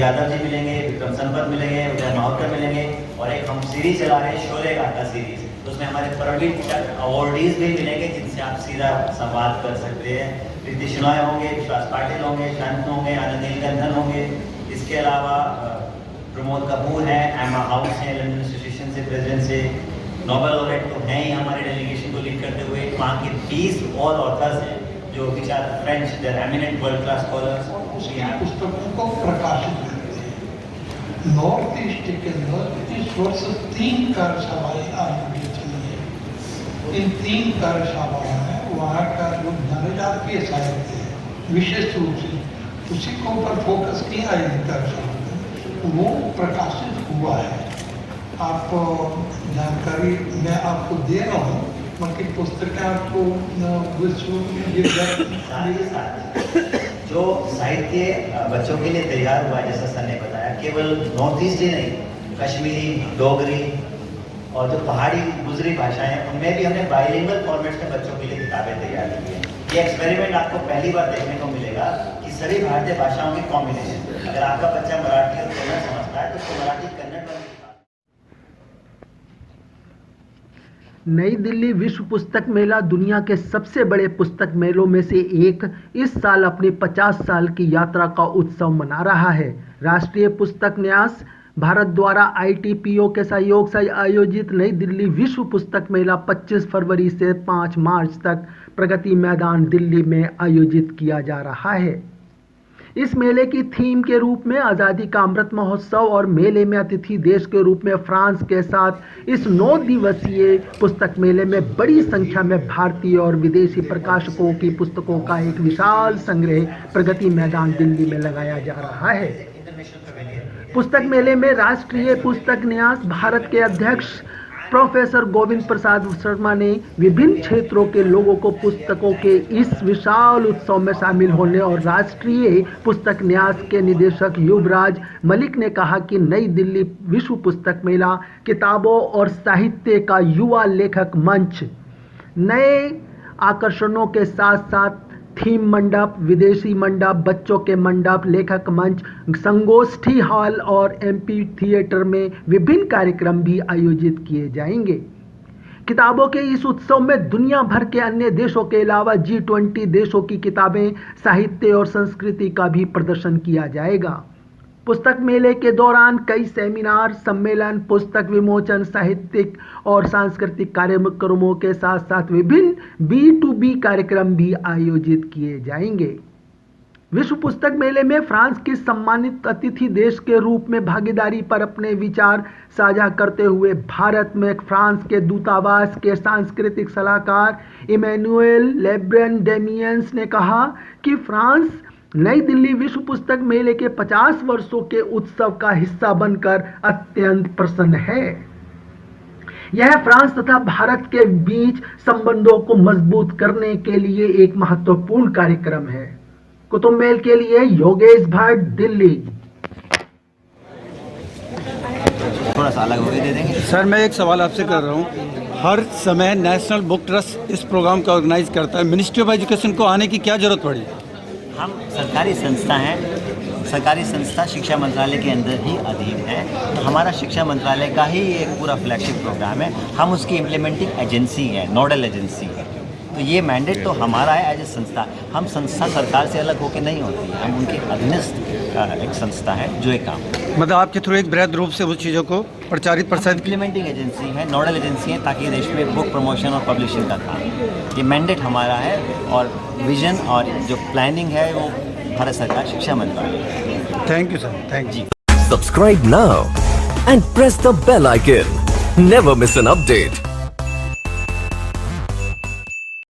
यादव जी मिलेंगे, विक्रम संपत मिलेंगे, उदय माहौकर मिलेंगे, और एक हम सीरीज चला रहे हैं शोले गाथा सीरीज, तो उसमें हमारे परमवीर चक्र अवॉर्डीज भी मिलेंगे जिनसे आप सीधा संवाद कर सकते हैं। प्रीति शिनॉय होंगे, विश्वास पाटिल होंगे, शांतनु होंगे, आनंद नीलकंठन होंगे। इसके अलावा प्रमोद कपूर हैं, एमा हाउस हैं लंदन एसोसिएशन से प्रेसिडेंट से, नोबेल लॉरेट तो हैं ही हमारे डेलीगेशन को लीड करते हुए। वहाँ के 20 और ऑथर्स हैं जो विचार French, their eminent world class scholars पुस्तकों को प्रकाशित करते हैं। नॉर्थ ईस्ट के अंदर इस वर्ष 3 कार्यशालाएं आयोजित हुई है। इन 3 कार्यशालाओं में वहाँ का जो जनजातीय साहित्य है विशेष रूप से उसी के ऊपर फोकस किया है। इन कार्यशाला में वो प्रकाशित हुआ है। आप जानकारी मैं आपको दे रहा हूँ, बाकी पुस्तकें आपको जो साहित्य बच्चों के लिए तैयार हुआ है, जैसा सर ने बताया, केवल नॉर्थ ईस्ट ही नहीं, कश्मीरी, डोगरी और जो पहाड़ी गुजरी भाषाएं हैं उनमें भी हमने बाइलिंगुअल फॉर्मेट्स में बच्चों के लिए किताबें तैयार की हैं। ये एक्सपेरिमेंट आपको पहली बार देखने को मिलेगा कि सभी भारतीय भाषाओं की कॉम्बिनेशन। अगर आपका बच्चा मराठी और कन्नड़ समझता है तो उसको मराठी कन्नड़ में। नई दिल्ली विश्व पुस्तक मेला दुनिया के सबसे बड़े पुस्तक मेलों में से एक इस साल अपनी 50 साल की यात्रा का उत्सव मना रहा है। राष्ट्रीय पुस्तक न्यास भारत द्वारा ITPO के सहयोग से आयोजित नई दिल्ली विश्व पुस्तक मेला 25 फरवरी से 5 मार्च तक प्रगति मैदान दिल्ली में आयोजित किया जा रहा है। इस मेले की थीम के रूप में आज़ादी का अमृत महोत्सव और मेले में अतिथि देश के रूप में फ्रांस के साथ इस 9 दिवसीय पुस्तक मेले में बड़ी संख्या में भारतीय और विदेशी प्रकाशकों की पुस्तकों का एक विशाल संग्रह प्रगति मैदान दिल्ली में लगाया जा रहा है। पुस्तक मेले में राष्ट्रीय पुस्तक न्यास भारत के अध्यक्ष प्रोफेसर गोविंद प्रसाद शर्मा ने विभिन्न क्षेत्रों के लोगों को पुस्तकों के इस विशाल उत्सव में शामिल होने और राष्ट्रीय पुस्तक न्यास के निदेशक युवराज मलिक ने कहा कि नई दिल्ली विश्व पुस्तक मेला किताबों और साहित्य का युवा लेखक मंच, नए आकर्षणों के साथ साथ थीम मंडप, विदेशी मंडप, बच्चों के मंडप, लेखक मंच, संगोष्ठी हॉल और MP थिएटर में विभिन्न कार्यक्रम भी आयोजित किए जाएंगे। किताबों के इस उत्सव में दुनिया भर के अन्य देशों के अलावा G20 देशों की किताबें, साहित्य और संस्कृति का भी प्रदर्शन किया जाएगा। पुस्तक मेले के दौरान कई सेमिनार, सम्मेलन, पुस्तक विमोचन, साहित्यिक और सांस्कृतिक कार्यक्रमों के साथ साथ विभिन्न B2B कार्यक्रम भी आयोजित किए जाएंगे। विश्व पुस्तक मेले में फ्रांस की सम्मानित अतिथि देश के रूप में भागीदारी पर अपने विचार साझा करते हुए भारत में फ्रांस के दूतावास के सांस्कृतिक सलाहकार इमैनुएल लेब्रेन डेमियंस ने कहा कि फ्रांस नई दिल्ली विश्व पुस्तक मेले के 50 वर्षों के उत्सव का हिस्सा बनकर अत्यंत प्रसन्न है। यह फ्रांस तथा भारत के बीच संबंधों को मजबूत करने के लिए एक महत्वपूर्ण कार्यक्रम है। कुतुब मेल के लिए योगेश भट्ट, दिल्ली। थोड़ा सा अलग होके दे देंगे सर। मैं एक सवाल आपसे कर रहा हूँ, हर समय नेशनल बुक ट्रस्ट इस प्रोग्राम का ऑर्गेनाइज करता है, मिनिस्ट्री ऑफ एजुकेशन को आने की क्या जरूरत पड़ी? हम सरकारी संस्था हैं, सरकारी संस्था शिक्षा मंत्रालय के अंदर ही अधीन है, तो हमारा शिक्षा मंत्रालय का ही एक पूरा फ्लैगशिप प्रोग्राम है। हम उसकी इम्प्लीमेंटिंग एजेंसी है, नोडल एजेंसी है, तो ये मैंडेट तो हमारा है एज ए संस्था। हम संस्था सरकार से अलग होकर नहीं होती, हम उनके अधीनस्थ एक संस्था है जो एक काम, मतलब आपके थ्रू एक बृहद रूप से उस चीज़ों को प्रचारित प्रसारित इम्प्लीमेंटिंग एजेंसी है, नोडल एजेंसी है, ताकि देश में बुक प्रमोशन और पब्लिशिंग का काम, ये मैंडेट हमारा है। और विजन और जो प्लानिंग है वो भारत सरकार शिक्षा मंत्रालय। Thank you sir, thank you. Subscribe now and press the bell icon. Never miss an update.